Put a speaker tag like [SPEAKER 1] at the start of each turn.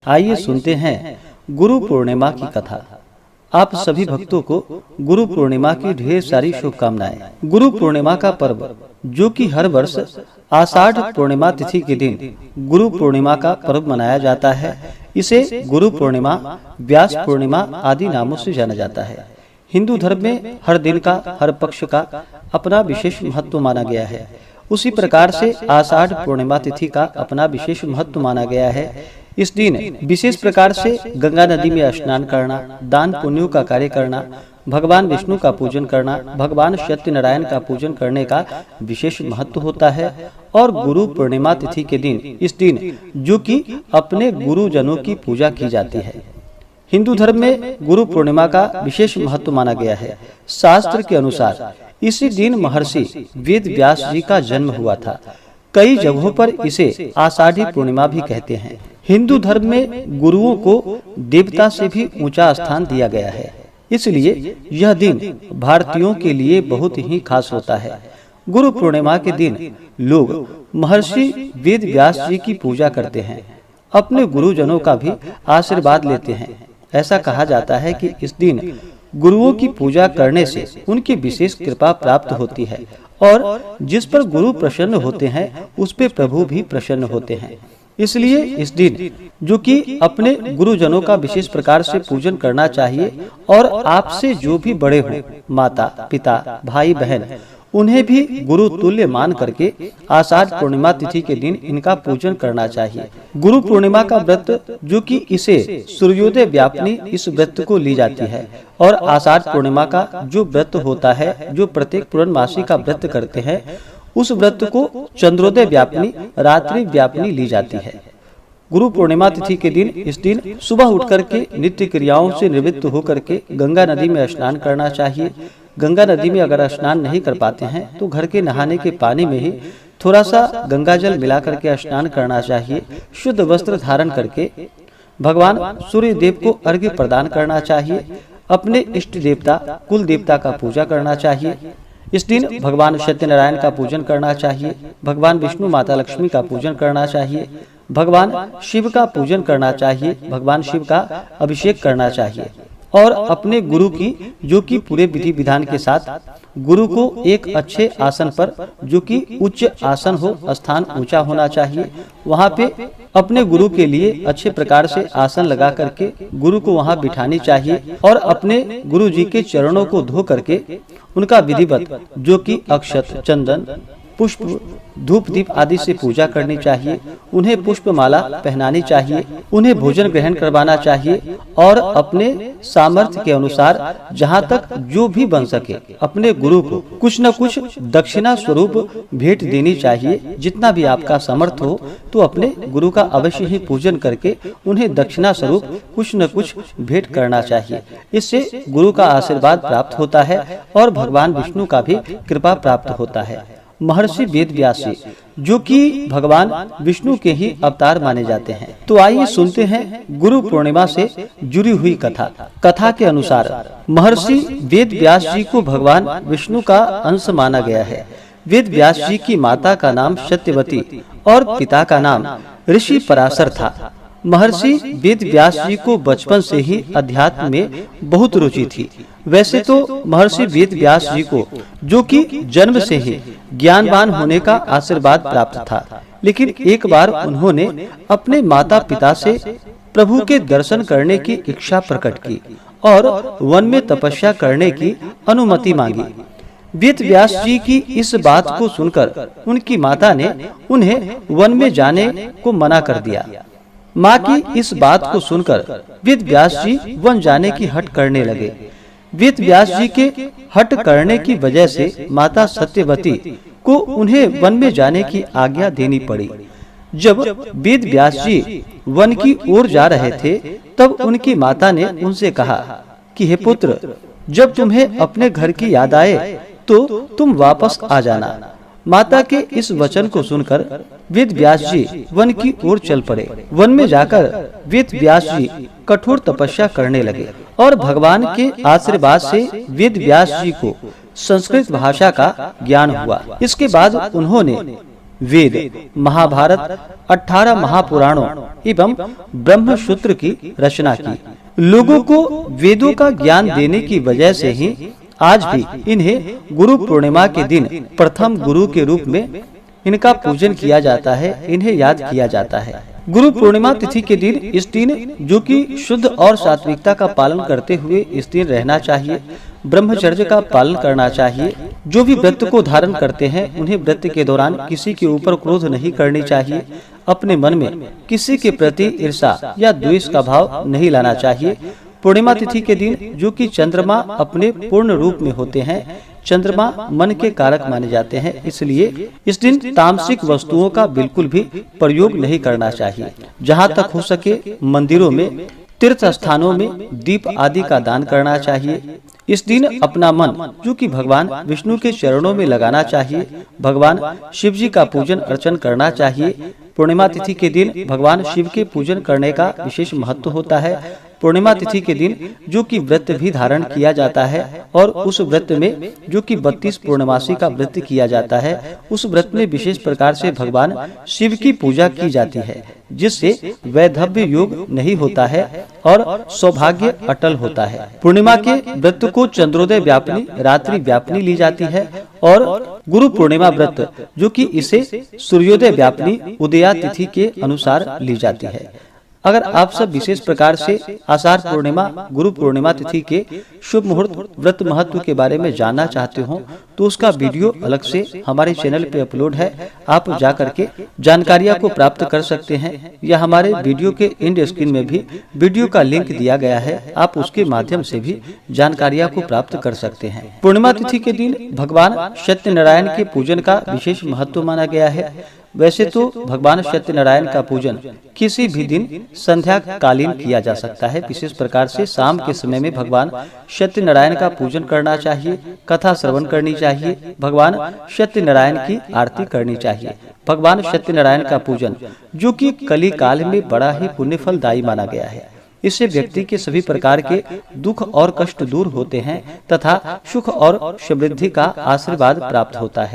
[SPEAKER 1] आइए सुनते हैं गुरु पूर्णिमा की कथा। आप सभी भक्तों को गुरु पूर्णिमा की ढेर सारी शुभकामनाएं। गुरु पूर्णिमा का पर्व, जो कि हर वर्ष आषाढ़ पूर्णिमा तिथि के दिन गुरु पूर्णिमा का पर्व मनाया जाता है, इसे गुरु पूर्णिमा, व्यास पूर्णिमा आदि नामों से जाना जाता है। हिंदू धर्म में हर दिन का, हर पक्ष का अपना विशेष महत्व माना गया है। उसी प्रकार से आषाढ़ पूर्णिमा तिथि का अपना विशेष महत्व माना गया है। इस दिन विशेष प्रकार से गंगा नदी में स्नान करना, दान पुण्यों का कार्य करना, भगवान विष्णु का पूजन करना, भगवान सत्यनारायण का पूजन करने का विशेष महत्व होता है। और गुरु पूर्णिमा तिथि के दिन, इस दिन जो कि अपने गुरुजनों की पूजा की जाती है। हिंदू धर्म में गुरु पूर्णिमा का विशेष महत्व माना गया है। शास्त्र के अनुसार इसी दिन महर्षि वेद व्यास जी का जन्म हुआ था। कई जगहों पर इसे आषाढ़ी पूर्णिमा भी कहते हैं। हिंदू धर्म में गुरुओं को देवता से भी ऊंचा स्थान दिया गया है, इसलिए यह दिन भारतीयों के लिए बहुत ही खास होता है। गुरु पूर्णिमा के दिन लोग महर्षि वेद व्यास जी की पूजा करते हैं, अपने गुरुजनों का भी आशीर्वाद लेते हैं। ऐसा कहा जाता है कि इस दिन गुरुओं की पूजा करने से उनकी विशेष कृपा प्राप्त होती है और जिस पर गुरु प्रसन्न होते हैं उस पे प्रभु भी प्रसन्न होते हैं। इसलिए इस दिन जो कि अपने गुरुजनों का विशेष प्रकार से पूजन करना चाहिए और आपसे जो भी बड़े हों, माता पिता, भाई बहन, उन्हें भी गुरु तुल्य मान करके आषाढ़ पूर्णिमा तिथि के दिन इनका पूजन करना चाहिए। गुरु पूर्णिमा का व्रत, जो कि इसे सूर्योदय व्यापिनी इस व्रत को ली जाती है, और आषाढ़ पूर्णिमा का जो व्रत होता है, जो प्रत्येक पूर्णमासी का व्रत करते हैं, उस व्रत को चंद्रोदय व्यापिनी, रात्रि व्यापिनी ली जाती है। गुरु पूर्णिमा तिथि के दिन, इस दिन सुबह उठ करके नित्य क्रियाओं से निवृत्त होकर के गंगा नदी में स्नान करना चाहिए। गंगा नदी में अगर स्नान नहीं कर पाते हैं तो घर के नहाने के पानी में ही थोड़ा सा गंगा जल मिला करके स्नान करना चाहिए। शुद्ध वस्त्र धारण करके भगवान सूर्य देव को अर्घ्य प्रदान करना चाहिए। अपने इष्ट देवता, कुल देवता का पूजा करना चाहिए। इस दिन भगवान सत्यनारायण का पूजन करना चाहिए, भगवान विष्णु, माता लक्ष्मी का पूजन करना चाहिए, भगवान शिव का पूजन करना चाहिए, भगवान शिव का अभिषेक करना चाहिए और अपने गुरु की, जो कि पूरे विधि विधान के साथ, गुरु को एक अच्छे आसन पर, जो कि उच्च आसन हो, स्थान ऊंचा होना चाहिए, वहाँ पे अपने गुरु के लिए अच्छे प्रकार से आसन लगा करके गुरु को वहाँ बिठानी चाहिए और अपने गुरु जी के चरणों को धो करके उनका विधिवत, जो कि अक्षत, चंदन, पुष्प, धूप दीप आदि से पूजा करनी चाहिए। उन्हें पुष्प माला पहनानी चाहिए, उन्हें भोजन ग्रहण करवाना चाहिए और अपने सामर्थ्य के अनुसार जहाँ तक जो भी बन सके अपने गुरु को कुछ न कुछ दक्षिणा स्वरूप भेंट देनी चाहिए। जितना भी आपका समर्थ हो तो अपने गुरु का अवश्य ही पूजन करके उन्हें दक्षिणा स्वरूप कुछ न कुछ भेंट करना चाहिए। इससे गुरु का आशीर्वाद प्राप्त होता है और भगवान विष्णु का भी कृपा प्राप्त होता है। महर्षि वेद व्यास जी, जो कि भगवान विष्णु के ही अवतार माने जाते हैं। तो आइए सुनते हैं गुरु पूर्णिमा से जुड़ी हुई कथा। कथा के अनुसार महर्षि वेद व्यास जी को भगवान विष्णु का अंश माना गया है। वेद व्यास जी की माता का नाम सत्यवती और पिता का नाम ऋषि पराशर था। महर्षि वेद व्यास जी को बचपन से ही अध्यात्म में बहुत रुचि थी। वैसे तो महर्षि वेद व्यास जी को, जो कि जन्म से ही ज्ञानवान होने का आशीर्वाद प्राप्त था, लेकिन एक बार उन्होंने अपने माता पिता से प्रभु के दर्शन करने की इच्छा प्रकट की और वन में तपस्या करने की अनुमति मांगी। वेद व्यास जी की इस बात को सुनकर उनकी माता ने उन्हें वन में जाने को मना कर दिया। माँ की इस बात को सुनकर वेद व्यास जी वन जाने की हट करने लगे। वेद व्यास जी के हट करने की वजह से माता सत्यवती को उन्हें वन में जाने की आज्ञा देनी पड़ी। जब वेद व्यास जी वन की ओर जा रहे थे, तब उनकी माता ने उनसे कहा कि हे पुत्र, जब तुम्हें अपने घर की याद आए तो तुम वापस आ जाना। माता के इस वचन को सुनकर वेद व्यास जी वन की ओर चल पड़े। वन में जाकर वेद व्यास जी कठोर तपस्या करने लगे और भगवान के आशीर्वाद से वेद व्यास जी को संस्कृत भाषा का ज्ञान हुआ। इसके बाद उन्होंने वेद, महाभारत, 18 महापुराणों एवं ब्रह्म सूत्र की रचना की। लोगों को वेदों का ज्ञान देने की वजह से ही आज भी इन्हें गुरु पूर्णिमा के दिन प्रथम गुरु के रूप में इनका पूजन किया जाता है, इन्हें याद किया जाता है। गुरु पूर्णिमा तिथि के दिन इस दिन जो कि शुद्ध और सात्विकता का पालन करते हुए इस दिन रहना चाहिए, ब्रह्मचर्य का पालन करना चाहिए। जो भी व्रत को धारण करते हैं उन्हें व्रत के दौरान किसी के ऊपर क्रोध नहीं करनी चाहिए, अपने मन में किसी के प्रति ईर्ष्या या द्वेष का भाव नहीं लाना चाहिए। पूर्णिमा तिथि के दिन जो कि चंद्रमा अपने पूर्ण रूप में होते हैं, चंद्रमा मन के कारक माने जाते हैं, इसलिए इस दिन तामसिक वस्तुओं का बिल्कुल भी प्रयोग नहीं करना चाहिए। जहाँ तक हो सके मंदिरों में, तीर्थ स्थानों में दीप आदि का दान करना चाहिए। इस दिन अपना मन जो कि भगवान विष्णु के चरणों में लगाना चाहिए, भगवान शिव जी का पूजन अर्चन करना चाहिए। पूर्णिमा तिथि के दिन भगवान शिव के पूजन करने का विशेष महत्व होता है। पूर्णिमा तिथि के दिन जो कि व्रत भी धारण किया जाता है और उस व्रत में जो कि 32 पूर्णमासी का व्रत किया जाता है, उस व्रत में विशेष प्रकार से भगवान शिव की पूजा की जाती है, जिससे वैधव्य योग नहीं होता है और सौभाग्य अटल होता है। पूर्णिमा के व्रत को चंद्रोदय व्यापिनी, रात्रि व्यापिनी ली जाती है और गुरु पूर्णिमा व्रत जो कि इसे सूर्योदय व्यापिनी उदया तिथि के अनुसार ली जाती है। अगर आप सब विशेष प्रकार से आषाढ़ पूर्णिमा, गुरु पूर्णिमा तिथि के शुभ मुहूर्त व्रत महत्व के बारे में जानना चाहते हो तो उसका वीडियो अलग से हमारे चैनल पे अपलोड है, आप जाकर के जानकारियां को प्राप्त कर सकते हैं, या हमारे वीडियो के एंड स्क्रीन में भी वीडियो का लिंक दिया गया है, आप उसके माध्यम से भी जानकारियां को प्राप्त कर सकते हैं। पूर्णिमा तिथि के दिन भगवान सत्यनारायण के पूजन का विशेष महत्व माना गया है। वैसे तो भगवान सत्यनारायण का पूजन किसी भी दिन संध्या कालीन किया जा सकता है। विशेष प्रकार से शाम के समय में भगवान सत्यनारायण का पूजन करना चाहिए, कथा श्रवण करनी चाहिए, भगवान सत्यनारायण की आरती करनी चाहिए। भगवान सत्यनारायण का पूजन जो कि कली काल में बड़ा ही पुण्य फलदायी माना गया है। इससे व्यक्ति के सभी प्रकार के दुख और कष्ट दूर होते हैं तथा सुख और समृद्धि का आशीर्वाद प्राप्त होता है।